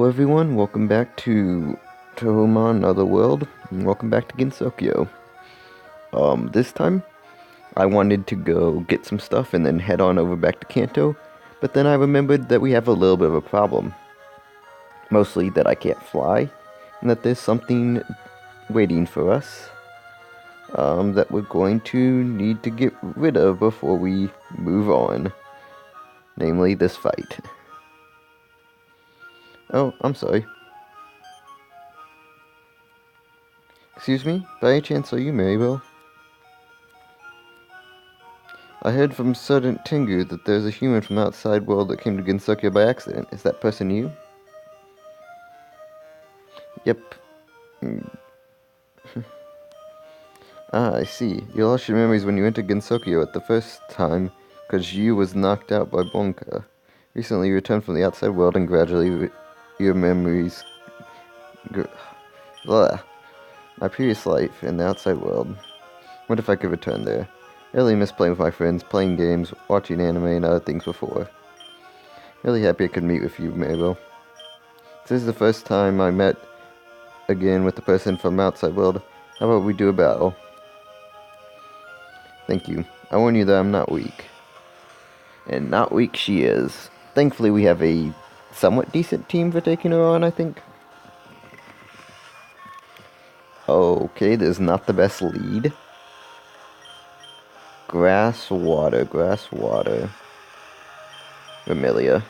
everyone, welcome back to Touhoumon, Another World, and welcome back to Gensokyo. This time, I wanted to go get some stuff and then head on over back to Kanto, but then I remembered that we have a little bit of a problem. Mostly that I can't fly, and that there's something waiting for us, that we're going to need to get rid of before we move on. Namely, this fight. Oh, I'm sorry. Excuse me? By any chance are you Maribel? I heard from Sergeant Tengu that there's a human from the outside world that came to Gensokyo by accident. Is that person you? Yep. I see. You lost your memories when you entered Gensokyo at the first time, because you was knocked out by Bonka. Recently you returned from the outside world and gradually your memories... Blah. My previous life in the outside world. What if I could return there? Really miss playing with my friends, playing games, watching anime, and other things before. Really happy I could meet with you, Mabel. This is the first time I met again with the person from the outside world. How about we do a battle? Thank you. I warn you that I'm not weak. And not weak she is. Thankfully we have a somewhat decent team for taking her on, I think. Okay, this is not the best lead. Grass, water. Vermilia.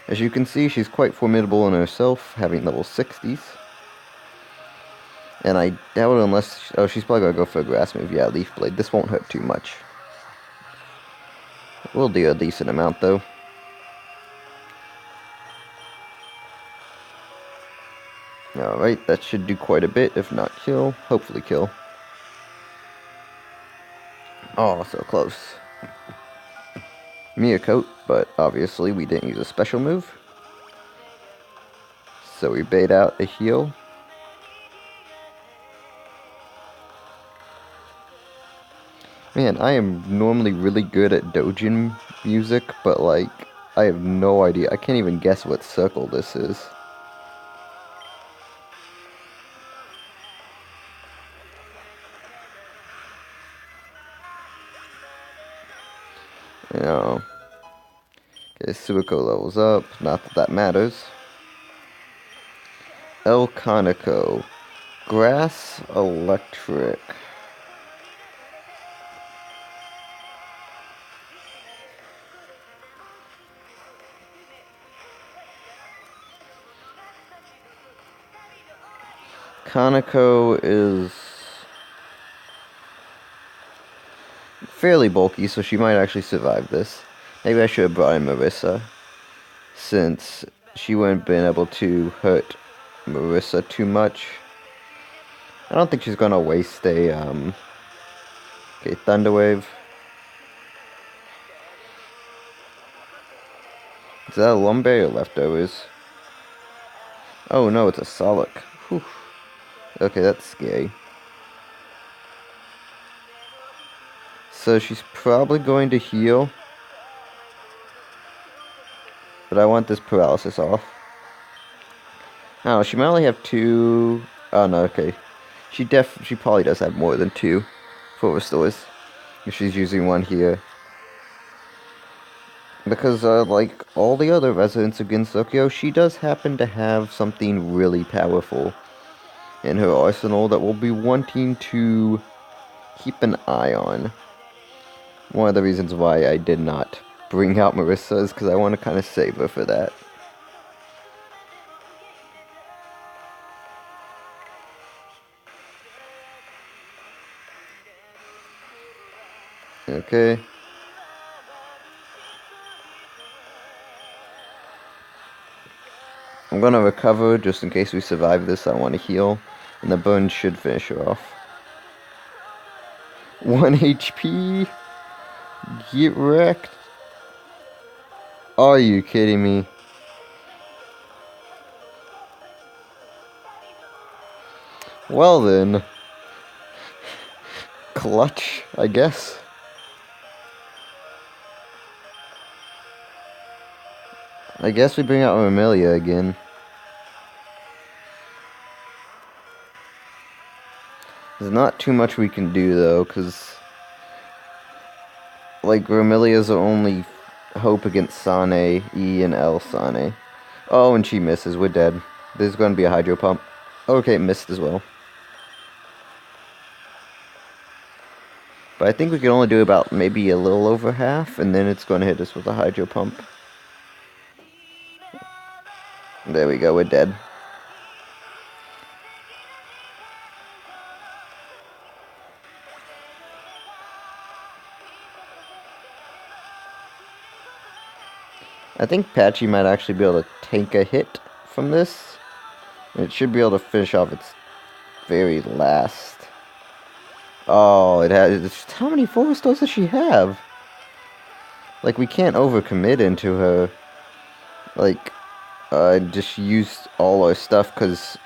As you can see, she's quite formidable in herself, having level 60s. And I doubt unless... Oh, she's probably going to go for a grass move. Yeah, Leaf Blade. This won't hurt too much. We'll do a decent amount, though. Alright, that should do quite a bit, if not kill. Hopefully kill. Oh, so close. Me a coat, but obviously we didn't use a special move. So we bait out a heal. Man, I am normally really good at doujin music, but like, I have no idea. I can't even guess what circle this is. You know. Okay, Suiko levels up. Not that that matters. El Conico. Grass Electric. Conico is fairly bulky, so she might actually survive this. Maybe I should have brought in Marissa, since she wouldn't have been able to hurt Marissa too much. I don't think she's gonna waste a, okay, Thunder Wave. Is that a Lumbe or leftovers? Oh no, it's a Solok. Whew. Okay, that's scary. So she's probably going to heal. But I want this paralysis off. Oh, she might only have two... Oh no, okay. She probably does have more than two full restores. If she's using one here. Because, like all the other residents of Gensokyo, she does happen to have something really powerful in her arsenal that we'll be wanting to keep an eye on. One of the reasons why I did not bring out Marissa is because I want to kind of save her for that. Okay. I'm gonna recover just in case we survive this. I want to heal, and the burn should finish her off. 1 HP? Get wrecked. Are you kidding me? Well then. Clutch, I guess. I guess we bring out Amelia again. There's not too much we can do, though, because, like, Romelia's the only hope against Sanae, E, and L Sanae. Oh, and she misses. We're dead. There's going to be a hydro pump. Okay, it missed as well. But I think we can only do about maybe a little over half, and then it's going to hit us with a hydro pump. There we go, we're dead. I think Patchy might actually be able to tank a hit from this. It should be able to finish off its very last. Oh, it has. How many forward stores does she have? Like, we can't overcommit into her. Like, just use all our stuff because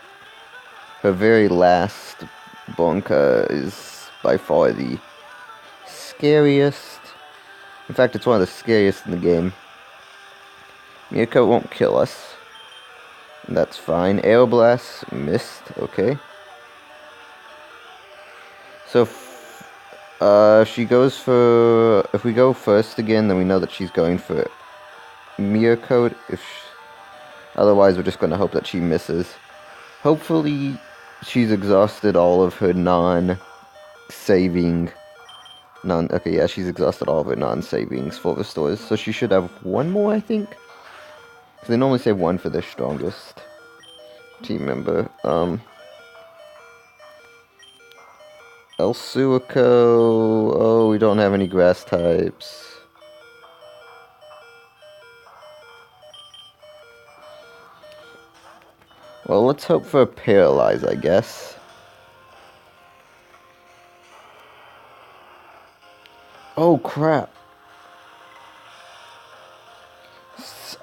her very last Bonka is by far the scariest. In fact, it's one of the scariest in the game. Mirko won't kill us. That's fine. Aeroblast missed. Okay. So, if she goes for... If we go first again, then we know that she's going for Mirko. Otherwise, we're just going to hope that she misses. Hopefully, she's exhausted all of her non-saving... Okay, yeah, she's exhausted all of her non-savings for restores. So she should have one more, I think. Because they normally save one for their strongest team member. El Suico. Oh, we don't have any grass types. Well, let's hope for a Paralyze, I guess. Oh, crap.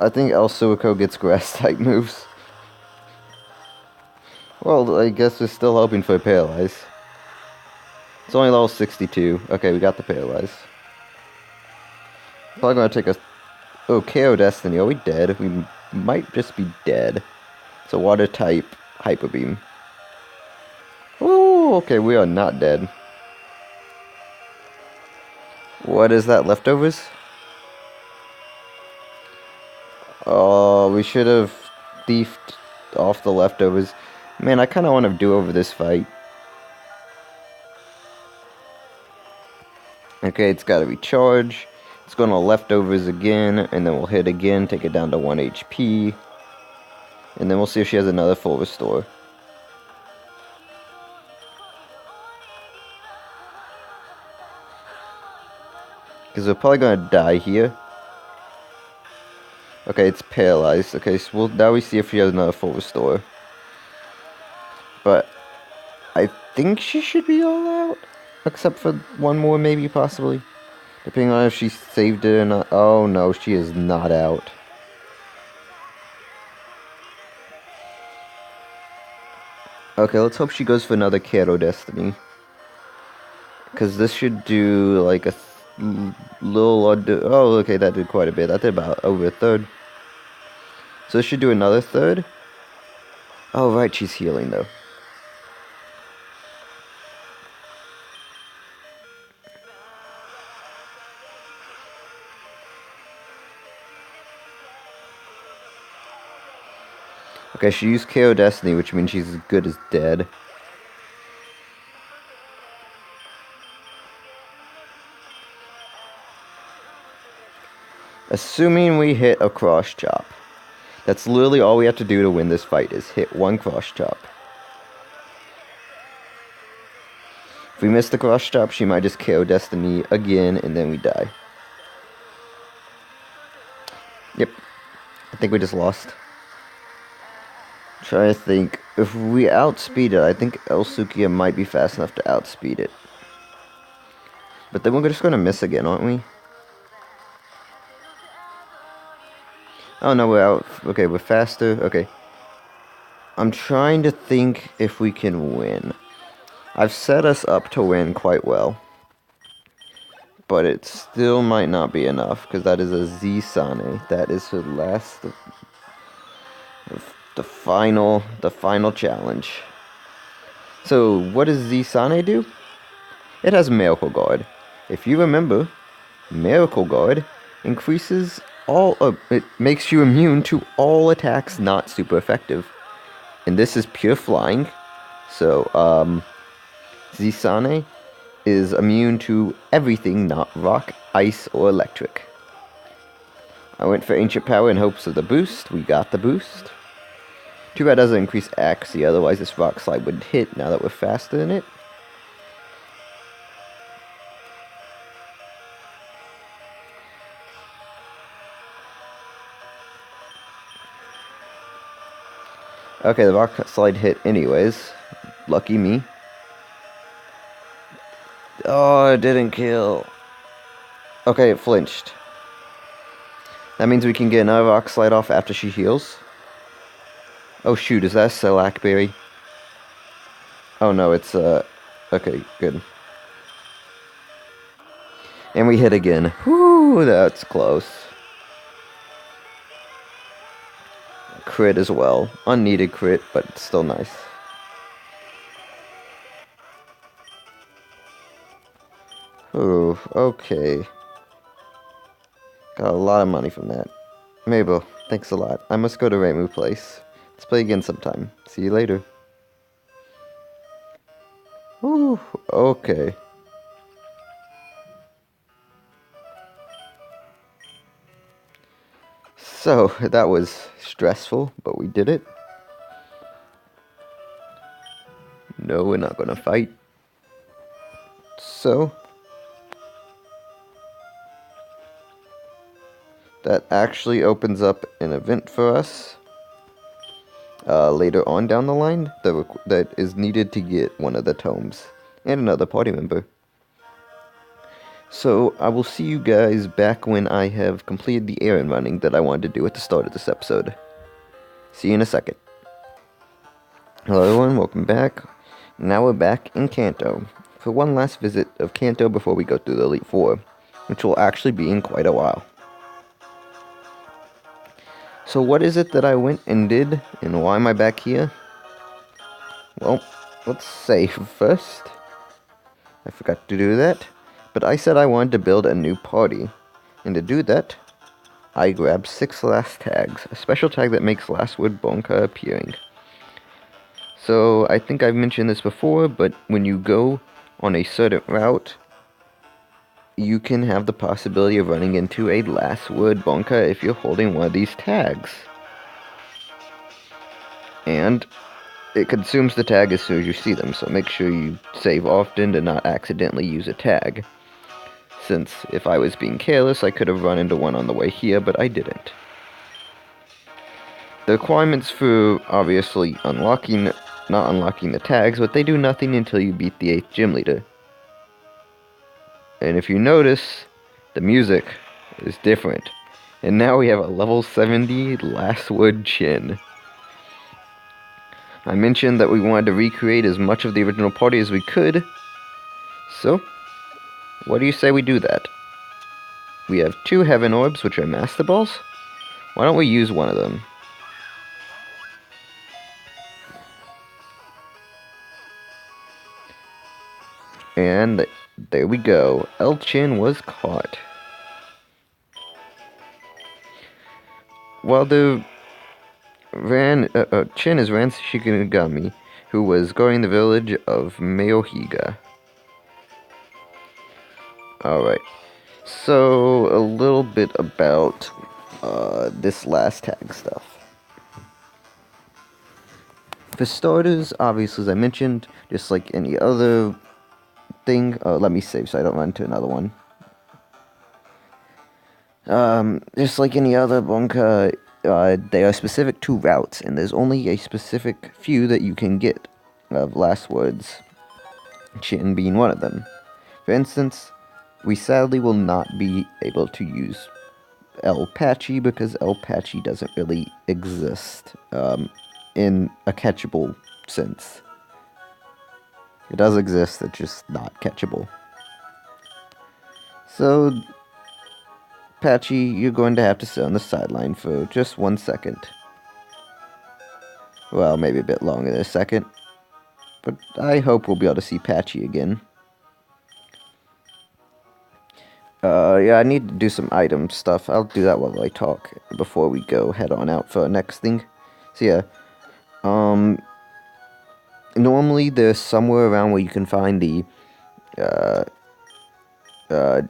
I think El Suico gets grass type moves. Well, I guess we're still hoping for a Paralyze. It's only level 62. Okay, we got the Paralyze. Probably gonna take a... Oh, KO Destiny. Are we dead? We might just be dead. It's a water type Hyper Beam. Oh, okay, we are not dead. What is that, leftovers? Oh, we should have thiefed off the leftovers. Man, I kind of want to do over this fight. Okay, it's got to recharge. It's going to leftovers again, and then we'll hit again, take it down to 1 HP. And then we'll see if she has another full restore. Because we're probably going to die here. Okay, it's paralyzed. Okay, so now we see if she has another full restore. But I think she should be all out. Except for one more, maybe, possibly. Depending on if she saved it or not. Oh, no, she is not out. Okay, let's hope she goes for another Kato Destiny. Because this should do, like, a little... Oh, okay, that did quite a bit. That did about over a third. So this should do another third. Oh, right, she's healing, though. Okay, she used KO Destiny, which means she's as good as dead. Assuming we hit a cross chop. That's literally all we have to do to win this fight, is hit one cross chop. If we miss the cross chop, she might just KO Destiny again, and then we die. Yep. I think we just lost. Try to think. If we outspeed it, I think Elsukia might be fast enough to outspeed it. But then we're just going to miss again, aren't we? Oh, no, we're out. Okay, we're faster. Okay. I'm trying to think if we can win. I've set us up to win quite well. But it still might not be enough, because that is a Z sanae. That is the last, the final challenge. So, what does Z sanae do? It has Miracle Guard. If you remember, Miracle Guard increases it makes you immune to all attacks not super effective. And this is pure flying. So, Zisane is immune to everything not rock, ice, or electric. I went for Ancient Power in hopes of the boost. We got the boost. Too bad it doesn't increase accuracy, otherwise this rock slide would hit now that we're faster than it. Okay, the rock slide hit anyways. Lucky me. Oh, it didn't kill. Okay, it flinched. That means we can get another rock slide off after she heals. Oh shoot, is that a Selakberry? Oh no, it's okay, good. And we hit again. Whoo, that's close. Crit as well. Unneeded crit, but still nice. Ooh, okay. Got a lot of money from that. Mabel, thanks a lot. I must go to Ramu Place. Let's play again sometime. See you later. Ooh, okay. So, that was stressful, but we did it. No, we're not gonna fight. So, that actually opens up an event for us later on down the line that is needed to get one of the tomes and another party member. So, I will see you guys back when I have completed the errand running that I wanted to do at the start of this episode. See you in a second. Hello everyone, welcome back. Now we're back in Kanto for one last visit of Kanto before we go through the Elite Four, which will actually be in quite a while. So what is it that I went and did, and why am I back here? Well, let's save first. I forgot to do that. But I said I wanted to build a new party. And to do that, I grabbed 6 last tags. A special tag that makes Last Word Bonka appearing. So, I think I've mentioned this before, but when you go on a certain route, you can have the possibility of running into a Last Word Bonka if you're holding one of these tags. And it consumes the tag as soon as you see them, so make sure you save often to not accidentally use a tag. Since if I was being careless, I could have run into one on the way here, but I didn't. The requirements for obviously not unlocking the tags, but they do nothing until you beat the 8th gym leader. And if you notice, the music is different. And now we have a level 70 Last Word Chin. I mentioned that we wanted to recreate as much of the original party as we could. So, what do you say we do that? We have 2 Heaven Orbs, which are Master Balls. Why don't we use one of them? And there we go. El Chin was caught. While the Chin is Ran Shikinagami, who was guarding the village of Meohiga. Alright. So, a little bit about this last tag stuff. For starters, obviously, as I mentioned, just like any other thing, let me save so I don't run into another one. Just like any other Bonka, they are specific to routes, and there's only a specific few that you can get of Last Words, Chin being one of them. For instance, we sadly will not be able to use El Patchy because El Patchy doesn't really exist in a catchable sense. It does exist, it's just not catchable. So, Patchy, you're going to have to sit on the sideline for just 1 second. Well, maybe a bit longer than a second. But I hope we'll be able to see Patchy again. Yeah, I need to do some item stuff. I'll do that while I talk before we go head on out for our next thing. So yeah, normally there's somewhere around where you can find the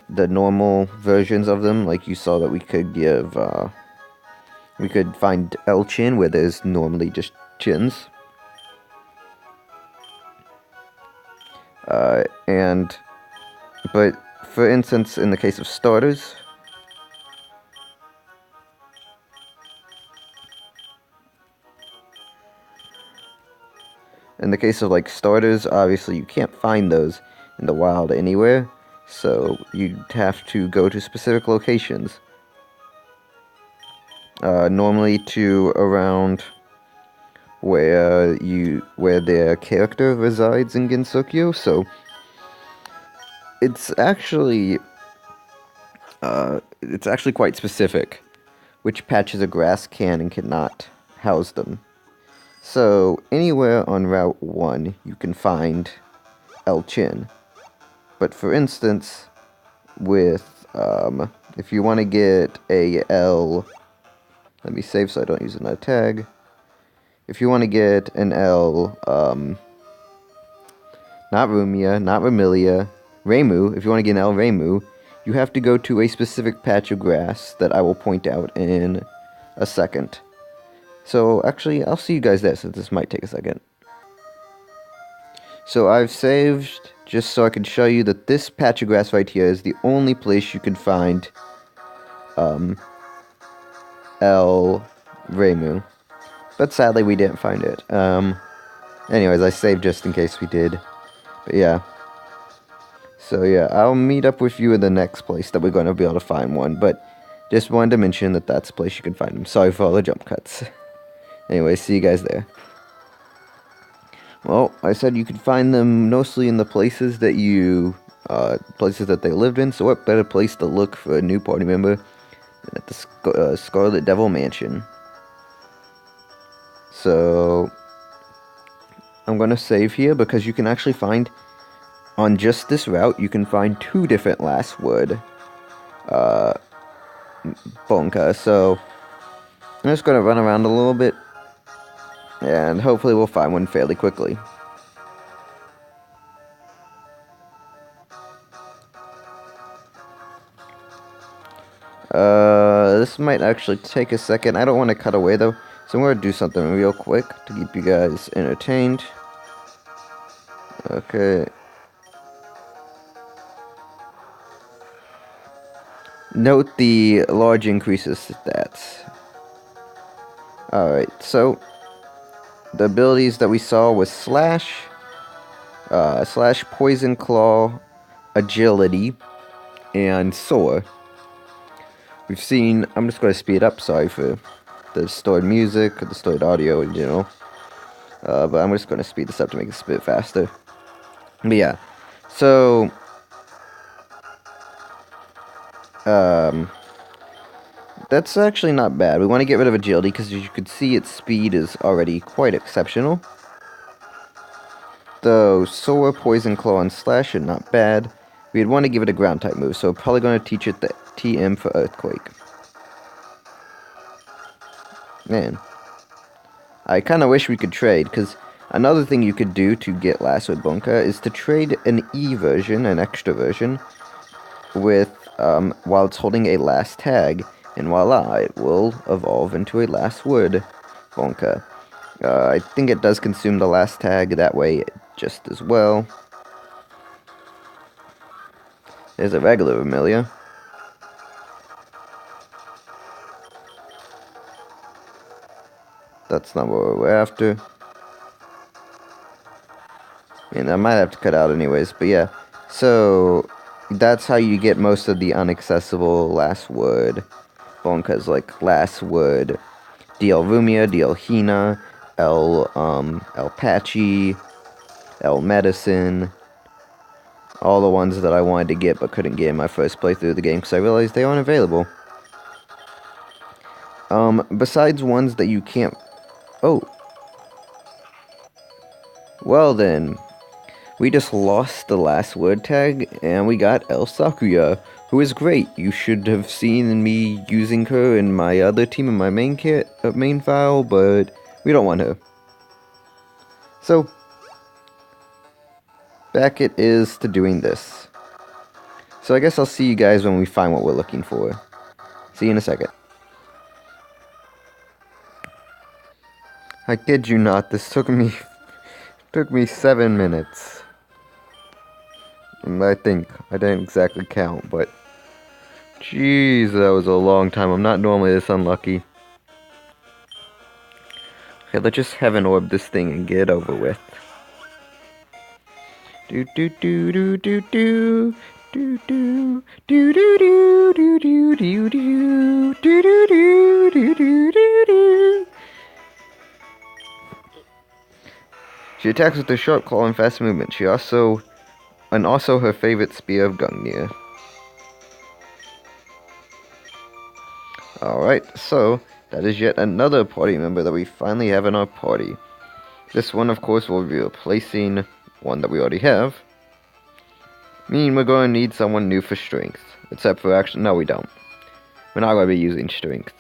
normal versions of them. Like you saw that we could give, we could find L Chin where there's normally just chins. But for instance, in the case of starters, like starters, obviously you can't find those in the wild anywhere, so you'd have to go to specific locations. Normally to around where their character resides in Gensokyo, so it's actually quite specific which patches of grass can and cannot house them. So, anywhere on Route 1, you can find El Chin. But for instance, with, if you want to get a L... Let me save so I don't use another tag. If you want to get an L, not Rumia, not Remilia, Reimu, if you want to get an L Reimu, you have to go to a specific patch of grass that I will point out in a second. So, actually, I'll see you guys there, since this might take a second. So, I've saved, just so I can show you that this patch of grass right here is the only place you can find, El Reimu. But sadly, we didn't find it. Anyways, I saved just in case we did. But yeah. So yeah, I'll meet up with you in the next place that we're going to be able to find one. But just wanted to mention that that's a place you can find them. Sorry for all the jump cuts. Anyway, see you guys there. Well, I said you could find them mostly in the places that they lived in. So what better place to look for a new party member than at the Scarlet Devil Mansion? So I'm going to save here because you can actually find, on just this route, you can find 2 different last word Bonka. So I'm just going to run around a little bit, and hopefully we'll find one fairly quickly. This might actually take a second. I don't want to cut away though, so I'm going to do something real quick to keep you guys entertained. Okay. Note the large increases stats. Alright, so the abilities that we saw was Slash, Poison Claw, Agility, and Soar. We've seen, I'm just going to speed up, sorry for the stored music, or the stored audio in general. But I'm just going to speed this up to make this a bit faster. But yeah, so that's actually not bad. We want to get rid of agility because, as you can see, its speed is already quite exceptional. Though Soar, Poison Claw, and Slash are not bad. We'd want to give it a ground type move, so probably going to teach it the TM for Earthquake. Man, I kind of wish we could trade, because another thing you could do to get Last Word Bonka is to trade an E version, an extra version, with, while it's holding a last tag, and voila, it will evolve into a Last Word Bonka. I think it does consume the last tag that way just as well. There's a regular Amelia. That's not what we're after. And I might have to cut out anyways, but yeah. So, that's how you get most of the inaccessible last word Bonkas, like last word DL Rumia, DL Hina, El Patchy, El Medicine, all the ones that I wanted to get but couldn't get in my first playthrough of the game because I realized they aren't available. Besides ones that you can't... Oh. Well then, we just lost the last word tag, and we got El Sakuya, who is great. You should have seen me using her in my other team in my main file, but we don't want her. So, back it is to doing this. So I guess I'll see you guys when we find what we're looking for. See you in a second. I kid you not, this took me 7 minutes. I think I didn't exactly count, but jeez, that was a long time. I'm not normally this unlucky. Okay, let's just heaven orb this thing and get it over with. Do do do do do do do do do do do do do do do do do do do do. She attacks with her sharp claw and fast movement. She also her favorite spear of Gungnir. Alright, so that is yet another party member that we finally have in our party. This one, of course, will be replacing one that we already have. Meaning we're going to need someone new for strength. Except for actually, no we don't. We're not going to be using strength.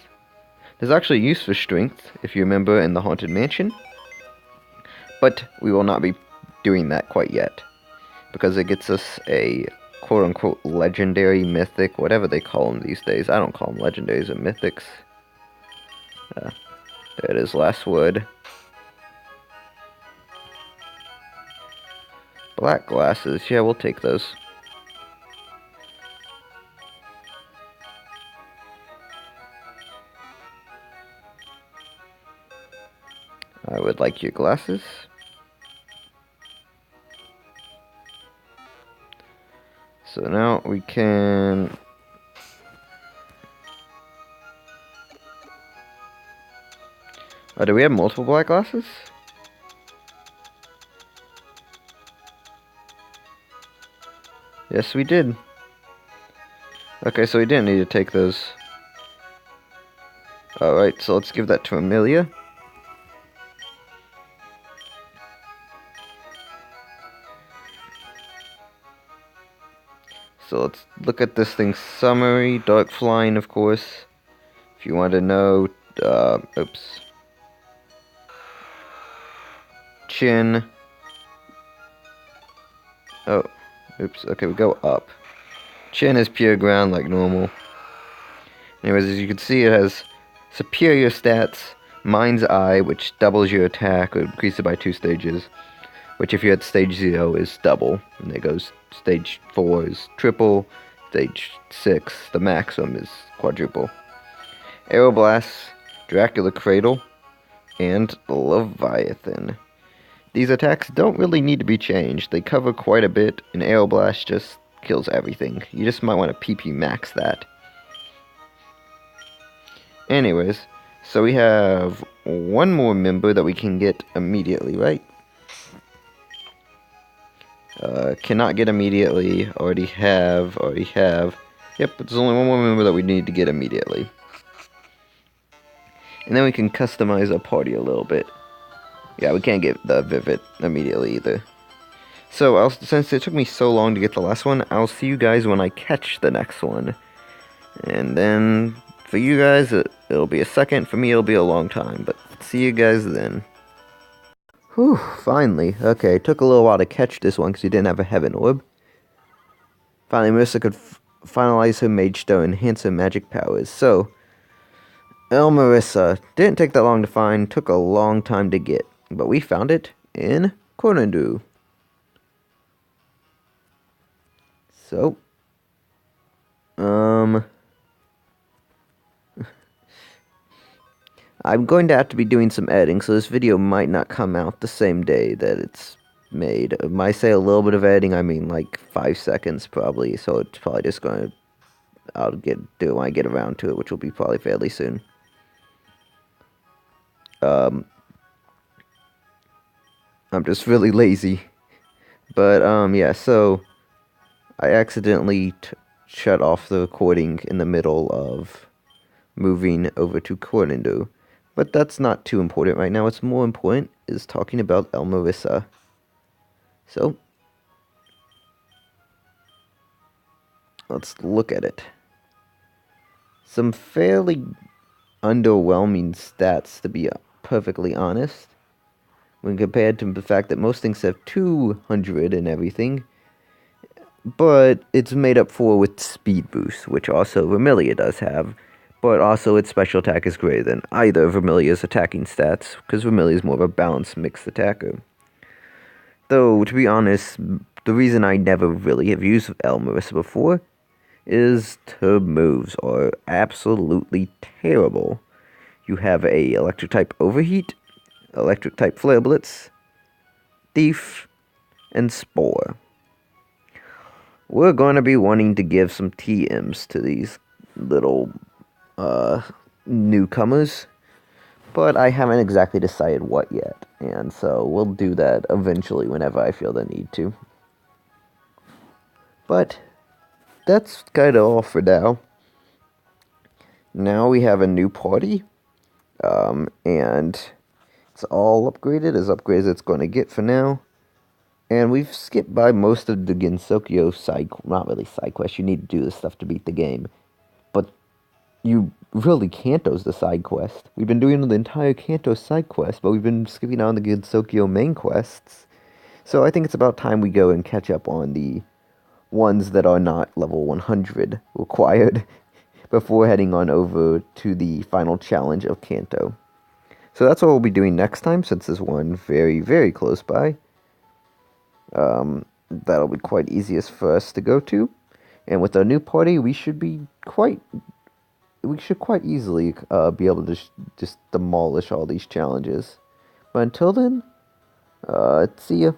There's actually use for strength, if you remember, in the Haunted Mansion. But we will not be doing that quite yet. Because it gets us a quote-unquote legendary, mythic, whatever they call them these days. I don't call them legendaries or mythics. There it is, last word. Black glasses, yeah, we'll take those. I would like your glasses. So now we can... Oh, do we have multiple black glasses? Yes, we did. Okay, so we didn't need to take those. Alright, so let's give that to Amelia. So let's look at this thing's summary. Dark flying, of course. If you want to know, oops. Chin. Oh, oops. Okay, we go up. Chin is pure ground like normal. Anyways, as you can see, it has superior stats. Mind's Eye, which doubles your attack, or increases it by 2 stages. Which, if you're at stage 0, is double. And it goes stage 4 is triple. Stage 6, the maximum, is quadruple. Aeroblast, Dracula Cradle, and Leviathan. These attacks don't really need to be changed. They cover quite a bit, and Aeroblast just kills everything. You just might want to PP max that. Anyways, so we have one more member that we can get immediately, right? Cannot get immediately. Already have. Yep, there's only one more member that we need to get immediately. And then we can customize our party a little bit. Yeah, we can't get the Vivid immediately either. So, since it took me so long to get the last one, I'll see you guys when I catch the next one. And then, for you guys, it'll be a second. For me, it'll be a long time. But see you guys then. Whew, finally. Okay, it took a little while to catch this one because he didn't have a Heaven Orb. Finally, Marissa could finalize her Mage Stone and enhance her magic powers. So, El Marissa. Didn't take that long to find, took a long time to get. But we found it in Cornendu. So, I'm going to have to be doing some editing, so this video might not come out the same day that it's made. When I say a little bit of editing, I mean like 5 seconds probably, so it's probably just going to, do it when I get around to it, which will be probably fairly soon. I'm just really lazy. But, yeah, so I accidentally shut off the recording in the middle of moving over to Cornindo. But that's not too important right now. What's more important is talking about El Marissa. So, let's look at it. Some fairly underwhelming stats, to be perfectly honest, when compared to the fact that most things have 200 and everything. But it's made up for with speed boost, which also Vermilia does have. But also its special attack is greater than either of Vermilia's attacking stats, because Vermilia is more of a balanced mixed attacker. Though, to be honest, the reason I never really have used El Marissa before is her moves are absolutely terrible. You have a electric type overheat, electric type flare blitz, thief, and spore. We're going to be wanting to give some TMs to these little newcomers, but I haven't exactly decided what yet, and so we'll do that eventually whenever I feel the need to. But that's kind of all for now. Now we have a new party, and it's all upgraded, as upgraded as it's going to get for now. And we've skipped by most of the Gensokyo side, not really side quests. You need to do this stuff to beat the game. But you really Kanto's the side quest. We've been doing the entire Kanto side quest, but we've been skipping on the Gensokyo main quests. So I think it's about time we go and catch up on the ones that are not level 100 required before heading on over to the final challenge of Kanto. So that's what we'll be doing next time, since there's one very, very close by. That'll be quite easiest for us to go to. And with our new party, we should quite easily be able to just demolish all these challenges. But until then, see ya.